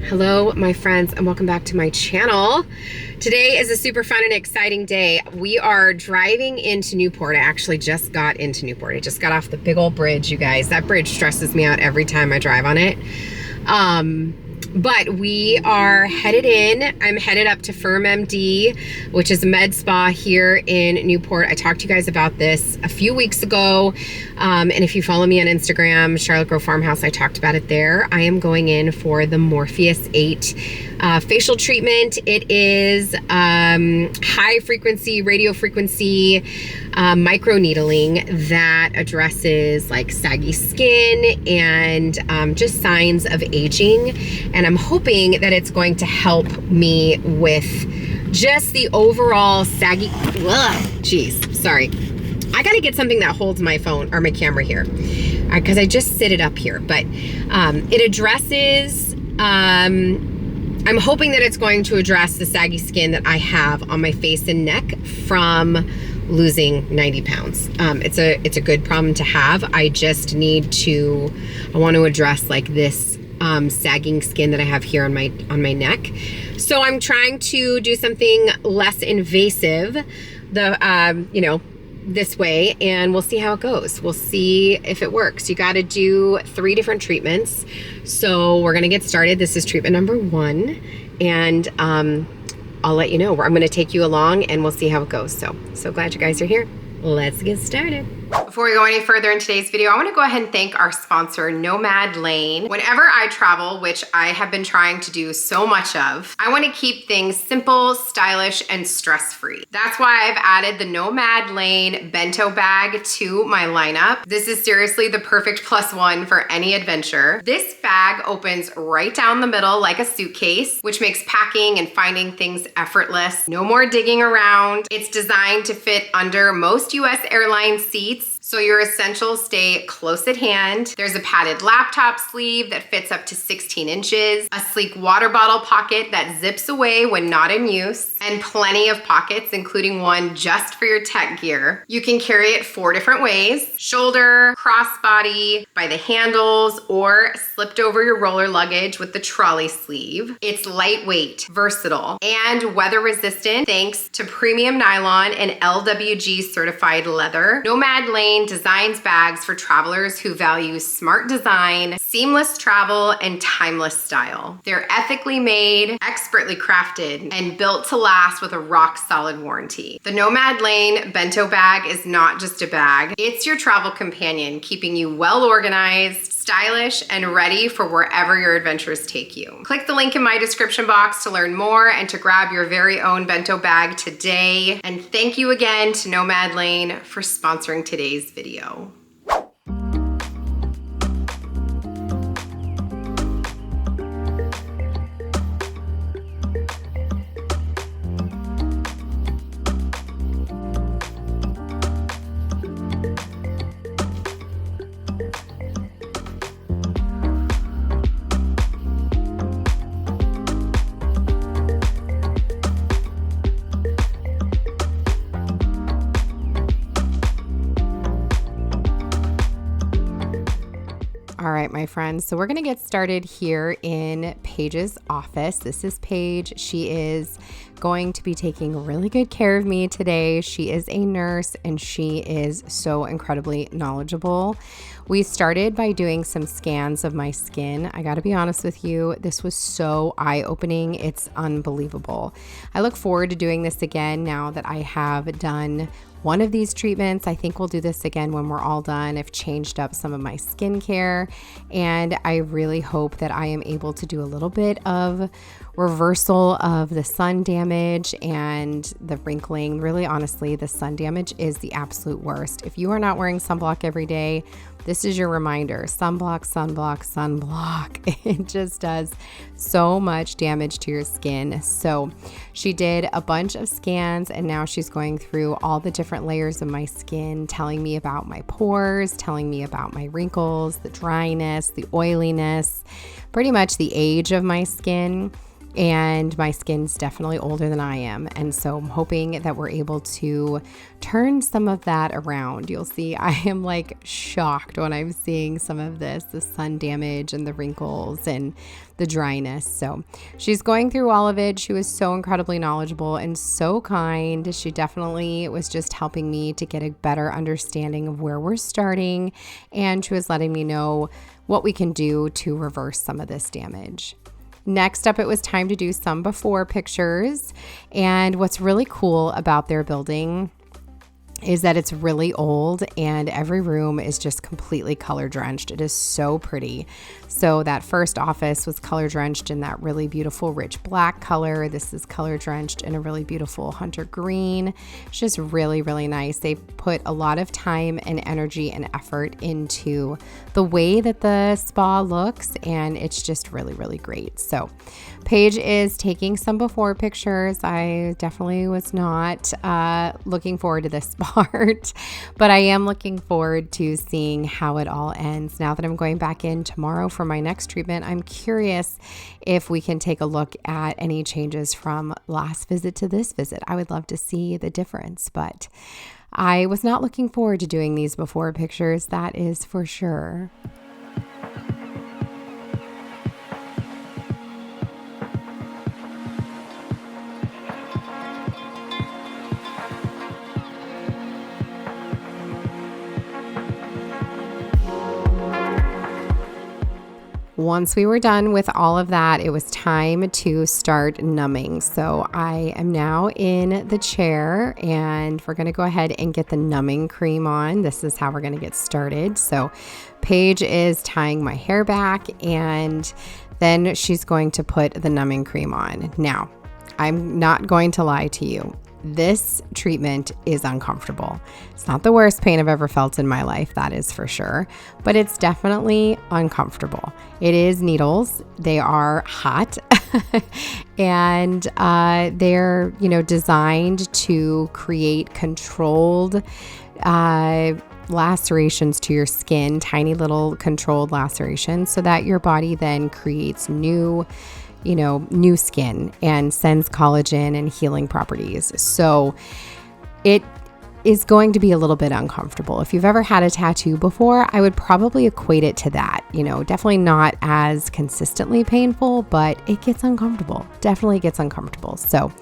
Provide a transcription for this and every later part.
Hello, my friends, and welcome back to my channel. Today is a super fun and exciting day. We are driving into Newport. I actually just got into Newport. I just got off the big old bridge, you guys. That bridge stresses me out every time I drive on it. But we are headed in. I'm headed up to FirmMD, which is a med spa here in Newport. I talked to you guys about this a few weeks ago. And if you follow me on Instagram, Charlotte Grove Farmhouse, I talked about it there. I am going in for the MORPHEUS8 facial treatment. It is high frequency, radio frequency, micro needling that addresses like saggy skin and just signs of aging. And I'm hoping that it's going to help me with just the overall saggy, sorry. I gotta get something that holds my phone or my camera here because I just sit it up here, but it addresses, I'm hoping that it's going to address the saggy skin that I have on my face and neck from losing 90 pounds. It's a good problem to have. I just need to, I want to address like this sagging skin that I have here on my neck. So I'm trying to do something less invasive, this way, and we'll see how it goes. We'll see if it works. You got to do 3 different treatments. So we're going to get started. This is treatment number 1, and I'll let you know. I'm going to take you along and we'll see how it goes. So glad you guys are here. Let's get started. Before we go any further in today's video, I want to go ahead and thank our sponsor, Nomad Lane. Whenever I travel, which I have been trying to do so much of, I want to keep things simple, stylish, and stress-free. That's why I've added the Nomad Lane bento bag to my lineup. This is seriously the perfect +1 for any adventure. This bag opens right down the middle like a suitcase, which makes packing and finding things effortless. No more digging around. It's designed to fit under most US airline seats, so your essentials stay close at hand. There's a padded laptop sleeve that fits up to 16 inches, a sleek water bottle pocket that zips away when not in use, and plenty of pockets, including one just for your tech gear. You can carry it 4 different ways: shoulder, crossbody, by the handles, or slipped over your roller luggage with the trolley sleeve. It's lightweight, versatile, and weather resistant thanks to premium nylon and LWG certified leather. Nomad Lane designs bags for travelers who value smart design, seamless travel, and timeless style. They're ethically made, expertly crafted, and built to last with a rock-solid warranty. The Nomad Lane bento bag is not just a bag, it's your travel companion, keeping you well organized, stylish, and ready for wherever your adventures take you. Click the link in my description box to learn more and to grab your very own bento bag today. And thank you again to Nomad Lane for sponsoring today's video. All right, my friends, so we're going to get started here in Paige's office. This is Paige. She is going to be taking really good care of me today. She is a nurse and she is so incredibly knowledgeable. We started by doing some scans of my skin. I got to be honest with you, this was so eye-opening. It's unbelievable. I look forward to doing this again now that I have done one of these treatments. I think we'll do this again when we're all done. I've changed up some of my skincare, and I really hope that I am able to do a little bit of reversal of the sun damage and the wrinkling. Really, honestly, the sun damage is the absolute worst. If you are not wearing sunblock every day, this is your reminder. Sunblock, sunblock, sunblock. It just does so much damage to your skin. So she did a bunch of scans, and now she's going through all the different layers of my skin, telling me about my pores, telling me about my wrinkles, the dryness, the oiliness, pretty much the age of my skin. and my skin's definitely older than I am. And so I'm hoping that we're able to turn some of that around. You'll see I am like shocked when I'm seeing some of this, the sun damage and the wrinkles and the dryness. So she's going through all of it. She was so incredibly knowledgeable and so kind. She definitely was just helping me to get a better understanding of where we're starting. And she was letting me know what we can do to reverse some of this damage. Next up, it was time to do some before pictures. And what's really cool about their building is that it's really old and every room is just completely color drenched. It is so pretty. So that first office was color drenched in that really beautiful rich black color. This is color drenched in a really beautiful hunter green. It's just really, really nice. They put a lot of time and energy and effort into the way that the spa looks, and it's just really, really great. So Paige is taking some before pictures. I definitely was not looking forward to this part, but I am looking forward to seeing how it all ends. Now that I'm going back in tomorrow for my next treatment, I'm curious if we can take a look at any changes from last visit to this visit. I would love to see the difference, but I was not looking forward to doing these before pictures, that is for sure. Once we were done with all of that, it was time to start numbing. So I am now in the chair and we're going to go ahead and get the numbing cream on. This is how we're going to get started. So Paige is tying my hair back and then she's going to put the numbing cream on. Now, I'm not going to lie to you. This treatment is uncomfortable. It's not the worst pain I've ever felt in my life, that is for sure, but it's definitely uncomfortable. It is needles. They are hot and they're, designed to create controlled lacerations to your skin, tiny little controlled lacerations, so that your body then creates new skin and sends collagen and healing properties. So it is going to be a little bit uncomfortable. If you've ever had a tattoo before, I would probably equate it to that. Definitely not as consistently painful, but it gets uncomfortable. Definitely gets uncomfortable. So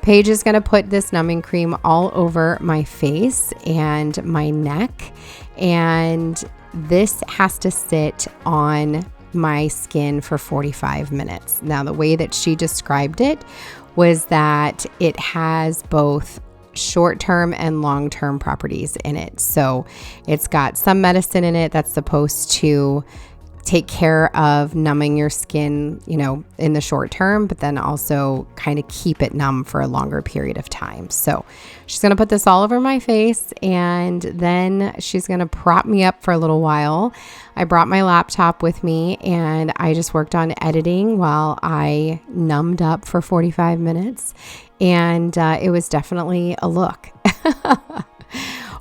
Paige is going to put this numbing cream all over my face and my neck, and this has to sit on my skin for 45 minutes. Now, the way that she described it was that it has both short-term and long-term properties in it. So it's got some medicine in it that's supposed to take care of numbing your skin, in the short term, but then also kind of keep it numb for a longer period of time. So she's going to put this all over my face and then she's going to prop me up for a little while. I brought my laptop with me and I just worked on editing while I numbed up for 45 minutes. And it was definitely a look.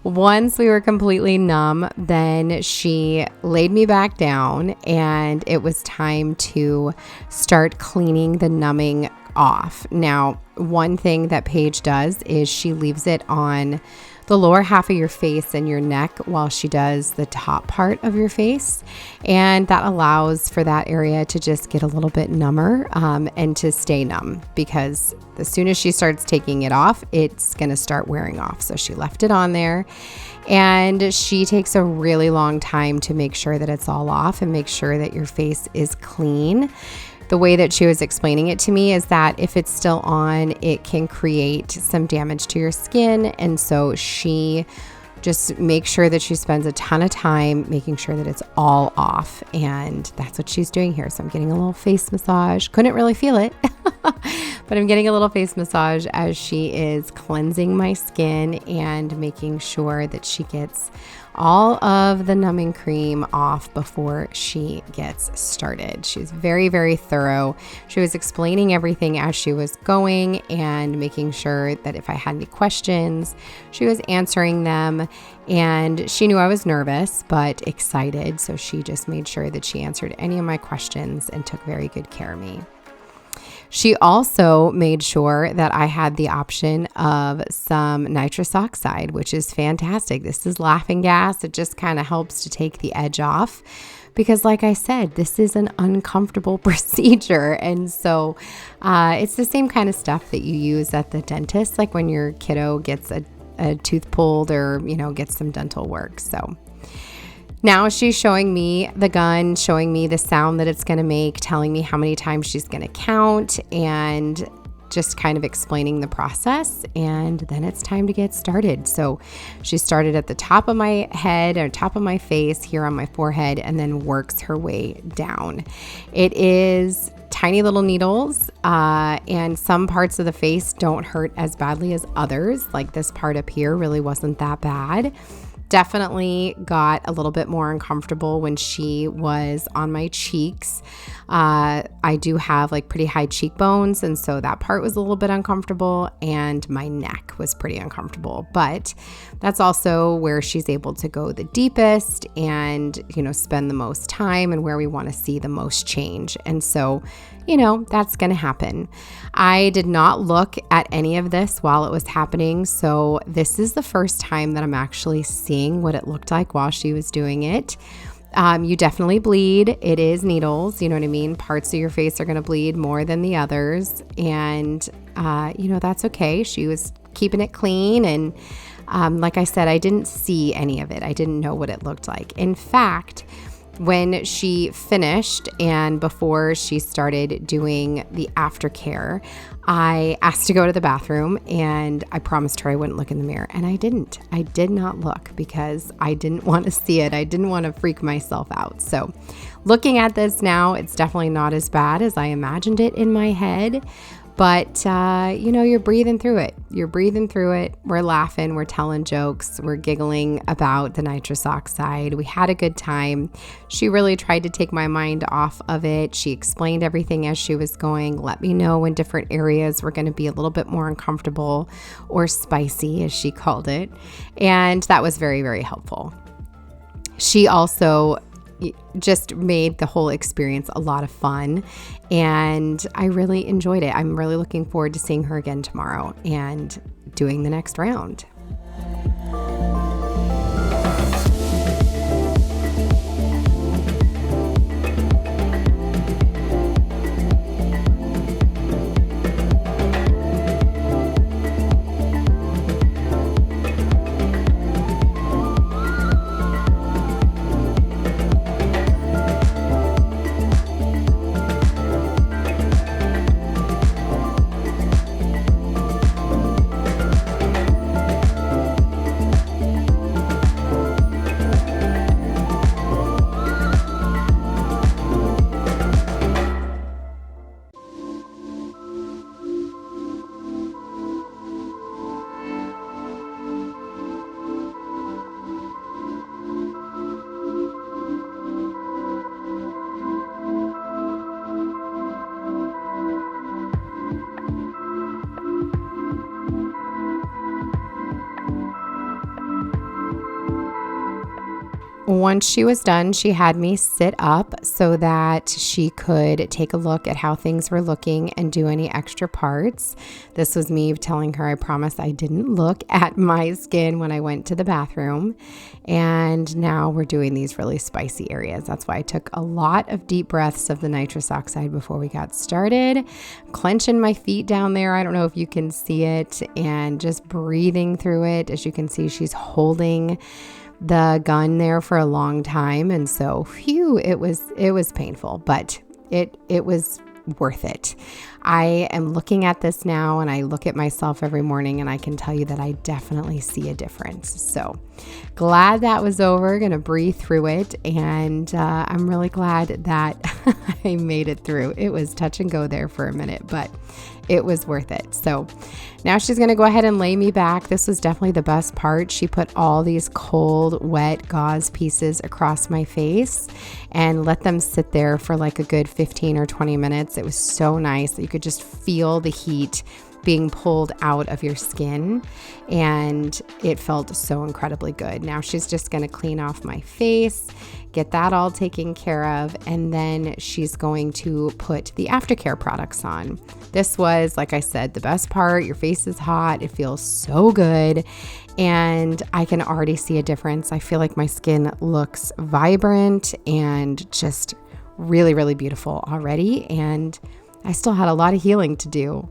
Once we were completely numb, then she laid me back down and it was time to start cleaning the numbing off. Now, one thing that Paige does is she leaves it on the lower half of your face and your neck while she does the top part of your face. And that allows for that area to just get a little bit number and to stay numb, because as soon as she starts taking it off, it's going to start wearing off. So she left it on there and she takes a really long time to make sure that it's all off and make sure that your face is clean. The way that she was explaining it to me is that if it's still on, it can create some damage to your skin. And so she just makes sure that she spends a ton of time making sure that it's all off. And that's what she's doing here. So I'm getting a little face massage. Couldn't really feel it, but I'm getting a little face massage as she is cleansing my skin and making sure that she gets all of the numbing cream off before she gets started. She was very, very thorough. She was explaining everything as she was going and making sure that if I had any questions, she was answering them. And she knew I was nervous, but excited. So she just made sure that she answered any of my questions and took very good care of me. She also made sure that I had the option of some nitrous oxide, which is fantastic. This is laughing gas. It just kind of helps to take the edge off because, like I said, this is an uncomfortable procedure. And so it's the same kind of stuff that you use at the dentist, like when your kiddo gets a tooth pulled or, gets some dental work. So now she's showing me the gun, showing me the sound that it's going to make, telling me how many times she's going to count, and just kind of explaining the process. And then it's time to get started. So she started at the top of my head or top of my face here on my forehead and then works her way down. It is tiny little needles, and some parts of the face don't hurt as badly as others. Like this part up here really wasn't that bad. Definitely got a little bit more uncomfortable when she was on my cheeks. I do have like pretty high cheekbones, and so that part was a little bit uncomfortable, and my neck was pretty uncomfortable. But that's also where she's able to go the deepest and, spend the most time and where we want to see the most change. And so, that's going to happen. I did not look at any of this while it was happening. So this is the first time that I'm actually seeing what it looked like while she was doing it. You definitely bleed. It is needles. You know what I mean? Parts of your face are going to bleed more than the others. And, that's okay. She was keeping it clean. And like I said, I didn't see any of it. I didn't know what it looked like. In fact, when she finished and before she started doing the aftercare, I asked to go to the bathroom and I promised her I wouldn't look in the mirror, and I didn't. I did not look because I didn't want to see it. I didn't want to freak myself out. So looking at this now, it's definitely not as bad as I imagined it in my head. But, you're breathing through it. You're breathing through it. We're laughing. We're telling jokes. We're giggling about the nitrous oxide. We had a good time. She really tried to take my mind off of it. She explained everything as she was going, let me know when different areas were going to be a little bit more uncomfortable or spicy, as she called it. And that was very, very helpful. She also just made the whole experience a lot of fun, and I really enjoyed it. I'm really looking forward to seeing her again tomorrow and doing the next round. Once she was done, she had me sit up so that she could take a look at how things were looking and do any extra parts. This was me telling her I promised I didn't look at my skin when I went to the bathroom. And now we're doing these really spicy areas. That's why I took a lot of deep breaths of the nitrous oxide before we got started. Clenching my feet down there. I don't know if you can see it, and just breathing through it. As you can see, she's holding the gun there for a long time, and so it was painful, but it was worth it. I am looking at this now, and I look at myself every morning, and I can tell you that I definitely see a difference. So glad that was over. Gonna breathe through it, and I'm really glad that I made it through. It was touch and go there for a minute, but it was worth it. So now she's going to go ahead and lay me back. This was definitely the best part. She put all these cold, wet gauze pieces across my face and let them sit there for like a good 15 or 20 minutes. It was so nice that you could just feel the heat being pulled out of your skin, and it felt so incredibly good. Now she's just going to clean off my face, get that all taken care of, and then she's going to put the Aftercare products on. This was, like I said, the best part. Your face is hot. It feels so good, and I can already see a difference. I feel like my skin looks vibrant and just really, really beautiful already, and I still had a lot of healing to do.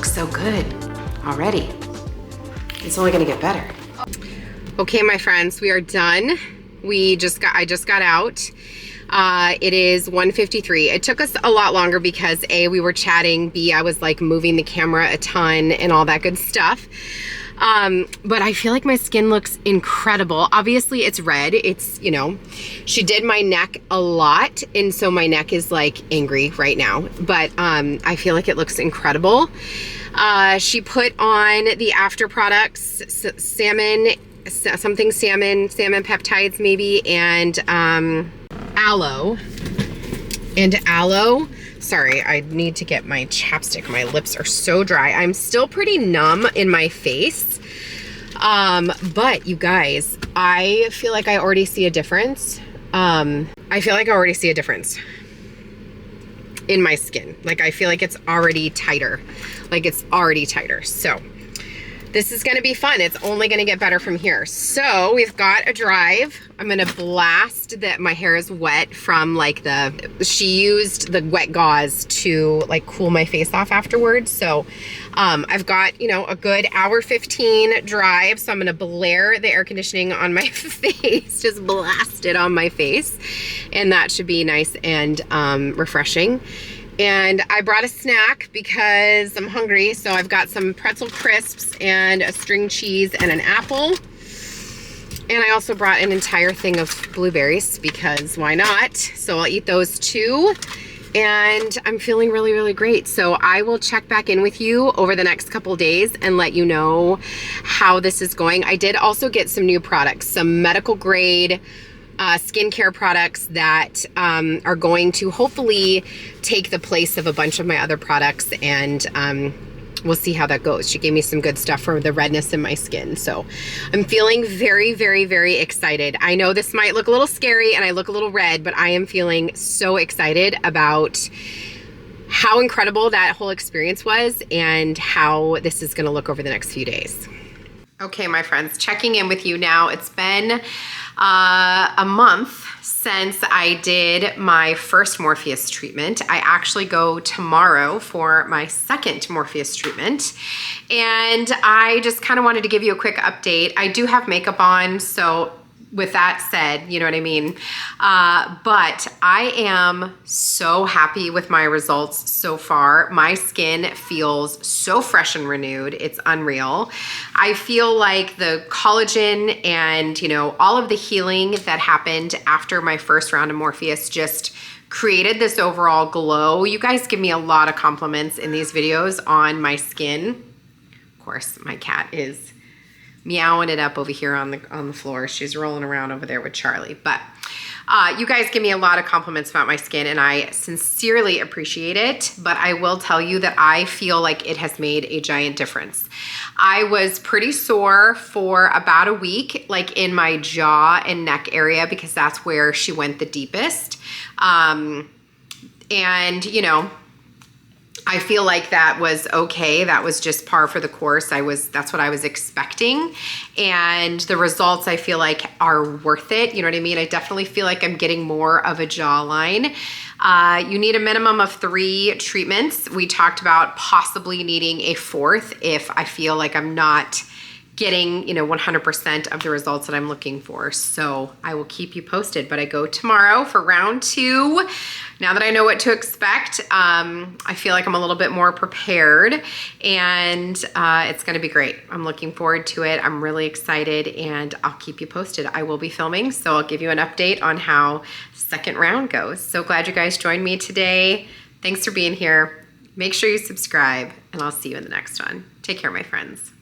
So good already. It's only gonna get better. Okay, my friends, we are done. I just got out. It is 1:53. It took us a lot longer because A, we were chatting, B, I was like moving the camera a ton and all that good stuff. But I feel like my skin looks incredible. Obviously it's red. It's, you know, she did my neck a lot, and so my neck is like angry right now, but I feel like it looks incredible. She put on the after products, salmon peptides maybe, and aloe. Sorry, I need to get my chapstick. My lips are so dry. I'm still pretty numb in my face. But you guys, I feel like I already see a difference. In my skin. Like, I feel like it's already tighter. So this is gonna be fun. It's only gonna get better from here. So we've got a drive. I'm gonna blast that. My hair is wet from like she used the wet gauze to like cool my face off afterwards. So I've got, you know, a good hour 15 drive. So I'm gonna blare the air conditioning on my face, just blast it on my face. And that should be nice and refreshing. And I brought a snack because I'm hungry. So I've got some pretzel crisps and a string cheese and an apple. And I also brought an entire thing of blueberries because why not? So I'll eat those too. And I'm feeling really, really great. So I will check back in with you over the next couple of days and let you know how this is going. I did also get some new products, some medical grade skincare products that are going to hopefully take the place of a bunch of my other products, and we'll see how that goes. She gave me some good stuff for the redness in my skin. So I'm feeling very, very, very excited. I know this might look a little scary and I look a little red, but I am feeling so excited about how incredible that whole experience was and how this is gonna look over the next few days. Okay, my friends, checking in with you now. It's been a month since I did my first Morpheus treatment. I actually go tomorrow for my second Morpheus treatment. And I just kind of wanted to give you a quick update. I do have makeup on, so with that said, you know what I mean? But I am so happy with my results so far. My skin feels so fresh and renewed. It's unreal. I feel like the collagen and, you know, all of the healing that happened after my first round of Morpheus just created this overall glow. You guys give me a lot of compliments in these videos on my skin. Of course, my cat is meowing it up over here on the floor. She's rolling around over there with Charlie. But you guys give me a lot of compliments about my skin, and I sincerely appreciate it. But I will tell you that I feel like it has made a giant difference. I was pretty sore for about a week, like in my jaw and neck area, because that's where she went the deepest. And you know, I feel like that was okay. That was just par for the course. That's what I was expecting. And the results I feel like are worth it. You know what I mean? I definitely feel like I'm getting more of a jawline. You need a minimum of 3 treatments. We talked about possibly needing a 4th if I feel like I'm not getting, you know, 100% of the results that I'm looking for. So I will keep you posted, but I go tomorrow for round 2. Now that I know what to expect, I feel like I'm a little bit more prepared, and it's gonna be great. I'm looking forward to it. I'm really excited, and I'll keep you posted. I will be filming, so I'll give you an update on how second round goes. So glad you guys joined me today. Thanks for being here. Make sure you subscribe, and I'll see you in the next one. Take care, my friends.